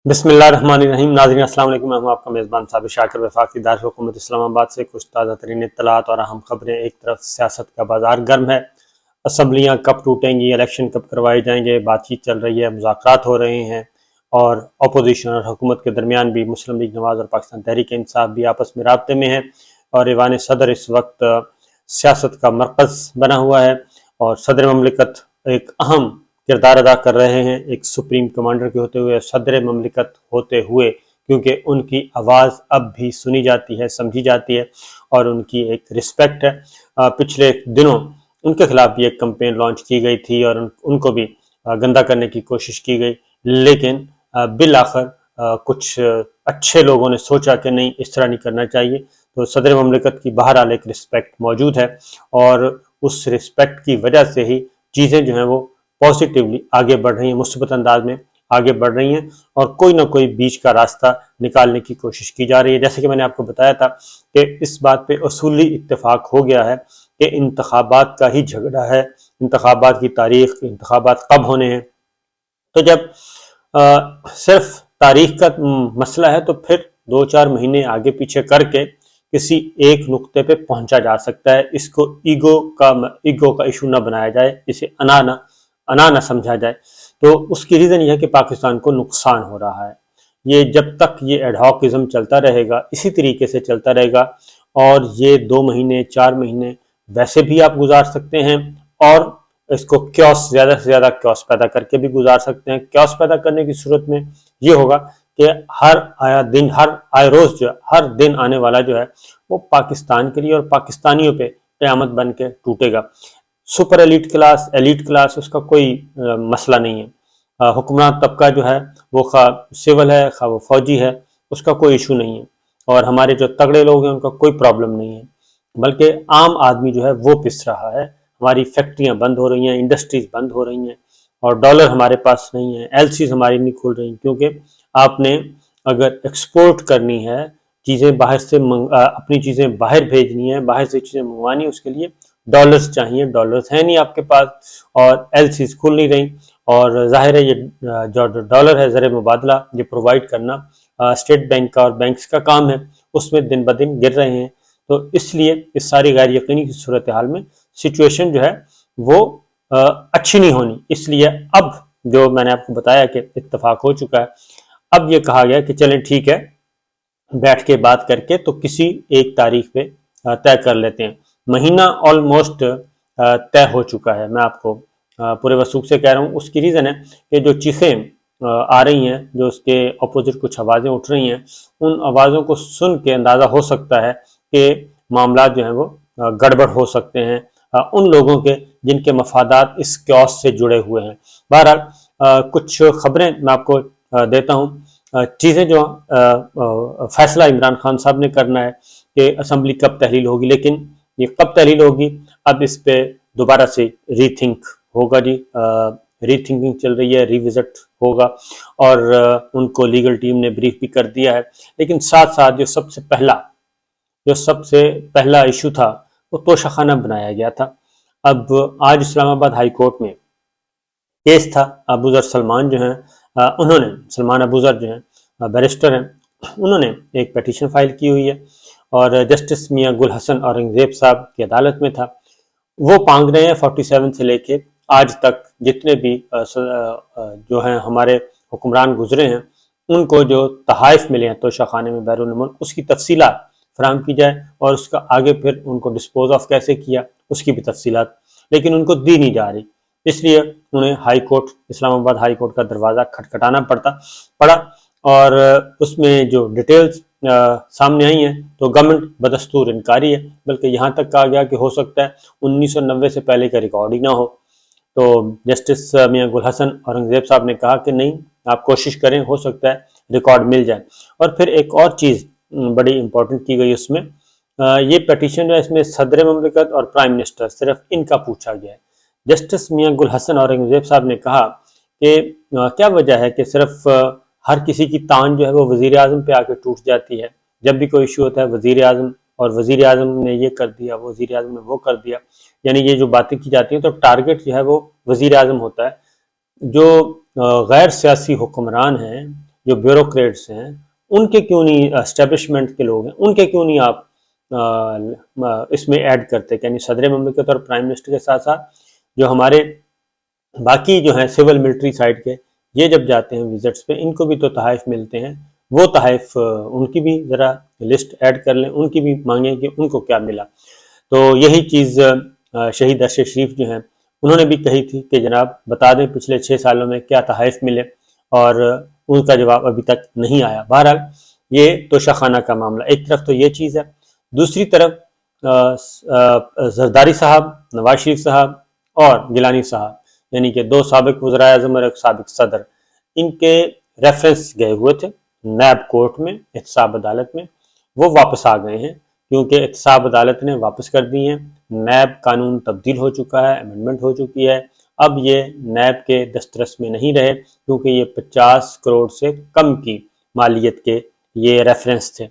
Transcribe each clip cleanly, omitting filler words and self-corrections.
بسم اللہ الرحمن الرحیم۔ ناظرین السلام علیکم، میں ہوں آپ کا میزبان صابر شاکر وفاقی دارالحکومت اسلام آباد سے کچھ تازہ ترین اطلاعات اور اہم خبریں۔ ایک طرف سیاست کا بازار گرم ہے، اسمبلیاں کب ٹوٹیں گی، الیکشن کب کروائے جائیں گے، بات چیت چل رہی ہے، مذاکرات ہو رہے ہیں، اور اپوزیشن اور حکومت کے درمیان بھی مسلم لیگ نواز اور پاکستان تحریک انصاف بھی آپس میں رابطے میں ہیں، اور ایوان صدر اس وقت سیاست کا مرکز بنا ہوا ہے، اور صدر مملکت ایک اہم کردار ادا کر رہے ہیں، ایک سپریم کمانڈر کے ہوتے ہوئے، صدر مملکت ہوتے ہوئے، کیونکہ ان کی آواز اب بھی سنی جاتی ہے، سمجھی جاتی ہے، اور ان کی ایک رسپیکٹ ہے۔ پچھلے دنوں ان کے خلاف بھی ایک کمپین لانچ کی گئی تھی اور ان کو بھی گندا کرنے کی کوشش کی گئی، لیکن بالآخر کچھ اچھے لوگوں نے سوچا کہ نہیں، اس طرح نہیں کرنا چاہیے، تو صدر مملکت کی بہرحال ایک رسپیکٹ موجود ہے، اور اس رسپیکٹ کی وجہ سے ہی چیزیں جو ہیں وہ پازیٹیولی آگے بڑھ رہی ہیں، مثبت انداز میں آگے بڑھ رہی ہیں، اور کوئی نہ کوئی بیچ کا راستہ نکالنے کی کوشش کی جا رہی ہے۔ جیسے کہ میں نے آپ کو بتایا تھا کہ اس بات پہ اصولی اتفاق ہو گیا ہے کہ انتخابات کا ہی جھگڑا ہے، انتخابات کی تاریخ، انتخابات کب ہونے ہیں۔ تو جب صرف تاریخ کا مسئلہ ہے تو پھر 2-4 مہینے آگے پیچھے کر کے کسی ایک نقطے پہ پہنچا جا سکتا ہے۔ اس کو ایگو کا ایشو نہ بنایا جائے، اسے انا نہ سمجھا جائے۔ تو اس کی ریزن یہ ہے کہ پاکستان کو نقصان ہو رہا ہے۔ یہ جب تک یہ ایڈ ہاکزم چلتا رہے گا، اسی طریقے سے چلتا رہے گا، اور یہ 2 مہینے 4 مہینے ویسے بھی آپ گزار سکتے ہیں، اور اس کو کیوس، زیادہ سے زیادہ کیوس پیدا کر کے بھی گزار سکتے ہیں۔ کیوس پیدا کرنے کی صورت میں یہ ہوگا کہ ہر آئے روز جو ہر دن آنے والا جو ہے وہ پاکستان کے لیے اور پاکستانیوں پہ قیامت بن کے ٹوٹے گا۔ سپر ایلیٹ کلاس اس کا کوئی مسئلہ نہیں ہے۔ حکمران طبقہ جو ہے وہ خواہ سول ہے، خواہ وہ فوجی ہے، اس کا کوئی ایشو نہیں ہے، اور ہمارے جو تگڑے لوگ ہیں ان کا کوئی پرابلم نہیں ہے، بلکہ عام آدمی جو ہے وہ پس رہا ہے۔ ہماری فیکٹریاں بند ہو رہی ہیں، انڈسٹریز بند ہو رہی ہیں، اور ڈالر ہمارے پاس نہیں ہے، ایل سیز ہماری نہیں کھل رہی، کیونکہ آپ نے اگر ایکسپورٹ کرنی ہے، چیزیں باہر سے اپنی چیزیں باہر بھیجنی ہے، باہر سے چیزیں منگوانی، اس کے لیے ڈالرز چاہیے، ڈالرز ہیں نہیں آپ کے پاس، اور ایل سیز کھل نہیں رہی، اور ظاہر ہے یہ جو ڈالر ہے زر مبادلہ یہ پرووائڈ کرنا اسٹیٹ بینک کا اور بینکس کا کام ہے، اس میں دن بدن گر رہے ہیں۔ تو اس لیے اس ساری غیر یقینی کی صورتحال میں سچویشن جو ہے وہ اچھی نہیں ہونی، اس لیے اب جو میں نے آپ کو بتایا کہ اتفاق ہو چکا ہے، اب یہ کہا گیا کہ چلیں ٹھیک ہے، بیٹھ کے بات کر کے تو کسی ایک تاریخ پہ طے کر لیتے ہیں۔ مہینہ آلموسٹ طے ہو چکا ہے، میں آپ کو پورے وثوق سے کہہ رہا ہوں۔ اس کی ریزن ہے کہ جو چیخیں آ رہی ہیں، جو اس کے اپوزٹ کچھ آوازیں اٹھ رہی ہیں، ان آوازوں کو سن کے اندازہ ہو سکتا ہے کہ معاملات جو ہیں وہ گڑبڑ ہو سکتے ہیں ان لوگوں کے جن کے مفادات اس کیوس سے جڑے ہوئے ہیں۔ بہرحال کچھ خبریں میں آپ کو دیتا ہوں، چیزیں جو فیصلہ عمران خان صاحب نے کرنا ہے کہ اسمبلی کب تحلیل ہوگی، لیکن یہ کب تحلیل ہوگی اب اس پہ دوبارہ سے ری تھنک ہوگا، ری تھنکنگ چل رہی ہے، ری وزٹ ہوگا، اور ان کو لیگل ٹیم نے بریف بھی کر دیا ہے۔ لیکن ساتھ ساتھ جو سب سے پہلا ایشو تھا وہ توشہ خانہ بنایا گیا تھا۔ اب آج اسلام آباد ہائی کورٹ میں کیس تھا، ابوذر سلمان جو ہیں انہوں نے، سلمان ابوذر جو ہیں بیرسٹر ہیں، انہوں نے ایک پیٹیشن فائل کی ہوئی ہے، اور جسٹس میاں گل حسن اورنگزیب صاحب کی عدالت میں تھا۔ وہ پانگ رہے ہیں 47 سے لے کے آج تک جتنے بھی جو ہیں ہمارے حکمران گزرے ہیں، ان کو جو تحائف ملے ہیں توشہ خانے میں بیرون ملک، اس کی تفصیلات فراہم کی جائے، اور اس کا آگے پھر ان کو ڈسپوز آف کیسے کیا اس کی بھی تفصیلات، لیکن ان کو دی نہیں جا رہی، اس لیے انہیں ہائی کورٹ، اسلام آباد ہائی کورٹ کا دروازہ کھٹکھٹانا پڑا، اور اس میں جو ڈیٹیلز سامنے آئی ہیں تو گورنمنٹ بدستور انکاری ہے، بلکہ یہاں تک کہا گیا کہ ہو سکتا ہے 1990 سے پہلے کا ریکارڈ ہی نہ ہو۔ تو جسٹس میاں گل حسن اورنگزیب صاحب نے کہا کہ نہیں، آپ کوشش کریں، ہو سکتا ہے ریکارڈ مل جائے۔ اور پھر ایک اور چیز بڑی امپورٹنٹ کی گئی اس میں، یہ پیٹیشن جو ہے اس میں صدر مملکت اور پرائم منسٹر صرف ان کا پوچھا گیا ہے۔ جسٹس میاں گل حسن اورنگزیب صاحب نے کہا کہ کیا وجہ ہے کہ صرف ہر کسی کی تان جو ہے وہ وزیر اعظم پہ آ کے ٹوٹ جاتی ہے، جب بھی کوئی ایشو ہوتا ہے وزیر اعظم، اور وزیر اعظم نے یہ کر دیا، وزیر اعظم نے وہ کر دیا، یعنی یہ جو باتیں کی جاتی ہیں تو ٹارگٹ جو ہے وہ وزیر اعظم ہوتا ہے۔ جو غیر سیاسی حکمران ہیں جو بیوروکریٹس ہیں ان کے کیوں نہیں، اسٹیبلشمنٹ کے لوگ ہیں ان کے کیوں نہیں آپ اس میں ایڈ کرتے، یعنی صدر مملکت اور پرائم منسٹر کے ساتھ ساتھ جو ہمارے باقی جو ہیں سول ملٹری سائڈ کے، یہ جب جاتے ہیں وزٹس پہ ان کو بھی تو تحائف ملتے ہیں، وہ تحائف ان کی بھی ذرا لسٹ ایڈ کر لیں، ان کی بھی مانگیں کہ ان کو کیا ملا۔ تو یہی چیز شہید ارشد شریف جو ہیں انہوں نے بھی کہی تھی کہ جناب بتا دیں پچھلے 6 سالوں میں کیا تحائف ملے، اور ان کا جواب ابھی تک نہیں آیا۔ بہرحال یہ توشہ خانہ کا معاملہ، ایک طرف تو یہ چیز ہے، دوسری طرف زرداری صاحب، نواز شریف صاحب اور گیلانی صاحب، یعنی کہ 2 سابق وزرائے اعظم اور ایک سابق صدر، ان کے ریفرنس گئے ہوئے تھے نیب کورٹ میں، احتساب عدالت میں، وہ واپس آ گئے ہیں کیونکہ احتساب عدالت نے واپس کر دی ہیں، نیب قانون تبدیل ہو چکا ہے، امینڈمنٹ ہو چکی ہے، اب یہ نیب کے دسترس میں نہیں رہے کیونکہ یہ 50 کروڑ سے کم کی مالیت کے یہ ریفرنس تھے،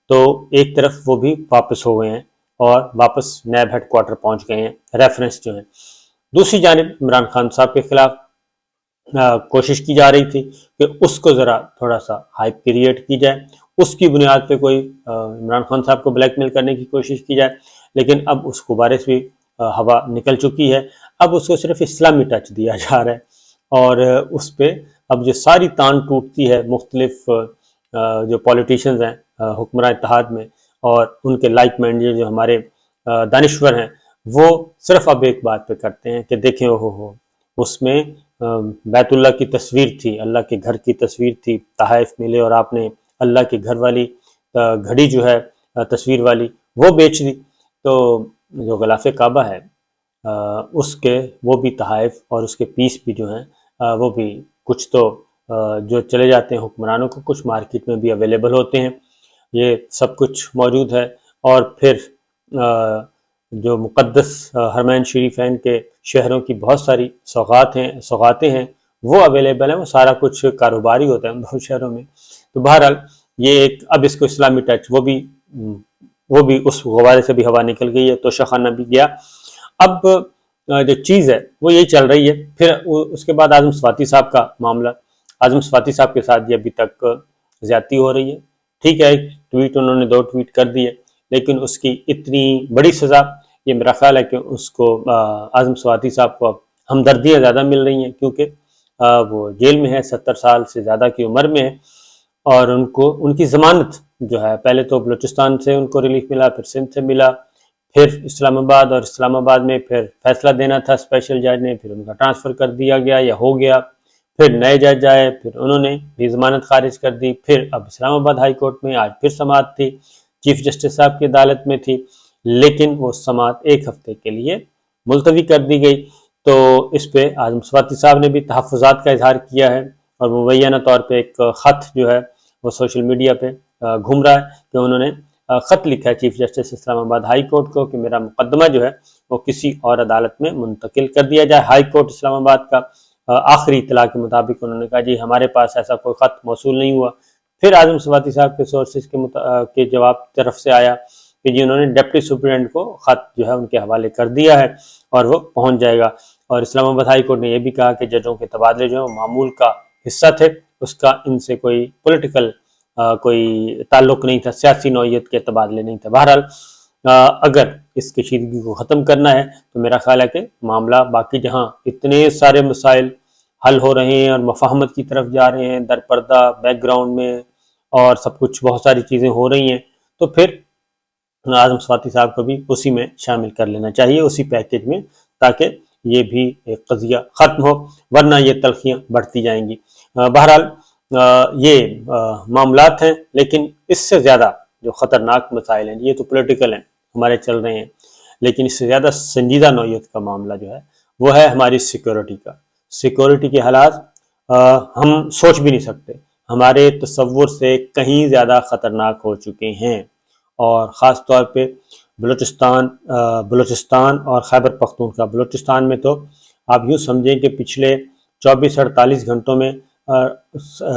تو ایک طرف وہ بھی واپس ہو گئے ہیں اور واپس نیب ہیڈ کوارٹر پہنچ گئے ہیں ریفرنس جو ہیں۔ دوسری جانب عمران خان صاحب کے خلاف کوشش کی جا رہی تھی کہ اس کو ذرا تھوڑا سا ہائپ کریٹ کی جائے، اس کی بنیاد پہ کوئی عمران خان صاحب کو بلیک میل کرنے کی کوشش کی جائے، لیکن اب اس کو بارے سے بھی ہوا نکل چکی ہے، اب اس کو صرف اسلامی ٹچ دیا جا رہا ہے، اور اس پہ اب جو ساری تان ٹوٹتی ہے مختلف جو پولیٹیشنز ہیں حکمراں اتحاد میں اور ان کے لائک مائنڈ جو ہمارے دانشور ہیں، وہ صرف اب ایک بات پہ کرتے ہیں کہ دیکھیں ہو اس میں بیت اللہ کی تصویر تھی، اللہ کے گھر کی تصویر تھی، تحائف ملے اور آپ نے اللہ کے گھر والی گھڑی جو ہے تصویر والی وہ بیچ دی، تو جو غلاف کعبہ ہے اس کے وہ بھی تحائف اور اس کے پیس بھی جو ہیں وہ بھی کچھ تو جو چلے جاتے ہیں حکمرانوں کو، کچھ مارکیٹ میں بھی اویلیبل ہوتے ہیں، یہ سب کچھ موجود ہے، اور پھر جو مقدس حرمین شریفین کے شہروں کی بہت ساری سوغاتیں ہیں وہ اویلیبل ہیں، وہ سارا کچھ کاروباری ہوتا ہے ان دو شہروں میں، تو بہرحال یہ ایک اب اس کو اسلامی ٹچ وہ بھی اس غبارے سے بھی ہوا نکل گئی ہے، توشہ خانہ بھی گیا۔ اب جو چیز ہے وہ یہی چل رہی ہے، پھر اس کے بعد اعظم صفاتی صاحب کا معاملہ، اعظم صفاتی صاحب کے ساتھ یہ ابھی تک زیادتی ہو رہی ہے، ٹھیک ہے ایک ٹویٹ انہوں نے 2 ٹویٹ کر دیے، لیکن اس کی اتنی بڑی سزا، یہ میرا خیال ہے کہ اس کو اعظم صفاتی صاحب کو اب ہمدردیاں زیادہ مل رہی ہیں کیونکہ وہ جیل میں ہے، 70 سال سے زیادہ کی عمر میں ہے، اور ان کی ضمانت جو ہے پہلے تو بلوچستان سے ان کو ریلیف ملا، پھر سندھ سے ملا، پھر اسلام آباد، اور اسلام آباد میں پھر فیصلہ دینا تھا اسپیشل جج نے، پھر ان کا ٹرانسفر کر دیا گیا یا ہو گیا، پھر نئے جج آئے، پھر انہوں نے بھی ضمانت خارج کر دی، پھر اب اسلام آباد ہائی کورٹ میں آج پھر سماعت تھی، چیف جسٹس صاحب کی عدالت میں تھی، لیکن وہ سماعت 1 ہفتے کے لیے ملتوی کر دی گئی، تو اس پہ اعظم صفاتی صاحب نے بھی تحفظات کا اظہار کیا ہے، اور مبینہ طور پہ ایک خط جو ہے وہ سوشل میڈیا پہ گھوم رہا ہے کہ انہوں نے خط لکھا ہے چیف جسٹس اسلام آباد ہائی کورٹ کو کہ میرا مقدمہ جو ہے وہ کسی اور عدالت میں منتقل کر دیا جائے۔ ہائی کورٹ اسلام آباد کا آخری اطلاع کے مطابق انہوں نے کہا جی ہمارے پاس ایسا کوئی خط موصول نہیں ہوا، پھر اعظم صفاتی صاحب کے سورسز کے جواب طرف سے آیا کہ جی انہوں نے ڈپٹی سپرنٹینڈنٹ کو خط جو ہے ان کے حوالے کر دیا ہے اور وہ پہنچ جائے گا، اور اسلام آباد ہائی کورٹ نے یہ بھی کہا کہ ججوں کے تبادلے جو ہیں وہ معمول کا حصہ تھے، اس کا ان سے کوئی پولیٹیکل کوئی تعلق نہیں تھا، سیاسی نوعیت کے تبادلے نہیں تھے۔ بہرحال اگر اس کشیدگی کو ختم کرنا ہے تو میرا خیال ہے کہ معاملہ باقی جہاں اتنے سارے مسائل حل ہو رہے ہیں اور مفاہمت کی طرف جا رہے ہیں در پردہ بیک گراؤنڈ میں، اور سب کچھ بہت ساری چیزیں ہو رہی ہیں، تو پھر اعظم صفاتی صاحب کو بھی اسی میں شامل کر لینا چاہیے، اسی پیکیج میں، تاکہ یہ بھی ایک قضیہ ختم ہو، ورنہ یہ تلخیاں بڑھتی جائیں گی۔ بہرحال یہ معاملات ہیں، لیکن اس سے زیادہ جو خطرناک مسائل ہیں یہ تو پولیٹیکل ہیں ہمارے چل رہے ہیں، لیکن اس سے زیادہ سنجیدہ نوعیت کا معاملہ جو ہے وہ ہے ہماری سیکیورٹی کا۔ سیکیورٹی کے حالات ہم سوچ بھی نہیں سکتے، ہمارے تصور سے کہیں زیادہ خطرناک ہو چکے ہیں، اور خاص طور پہ بلوچستان اور خیبر پختونخوا۔ بلوچستان میں تو آپ یوں سمجھیں کہ پچھلے 24-48 گھنٹوں میں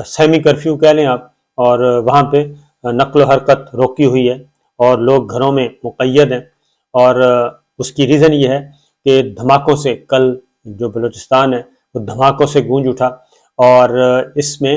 سیمی کرفیو کہہ لیں آپ، اور وہاں پہ نقل و حرکت روکی ہوئی ہے اور لوگ گھروں میں مقید ہیں، اور اس کی ریزن یہ ہے کہ دھماکوں سے، کل جو بلوچستان ہے وہ دھماکوں سے گونج اٹھا، اور اس میں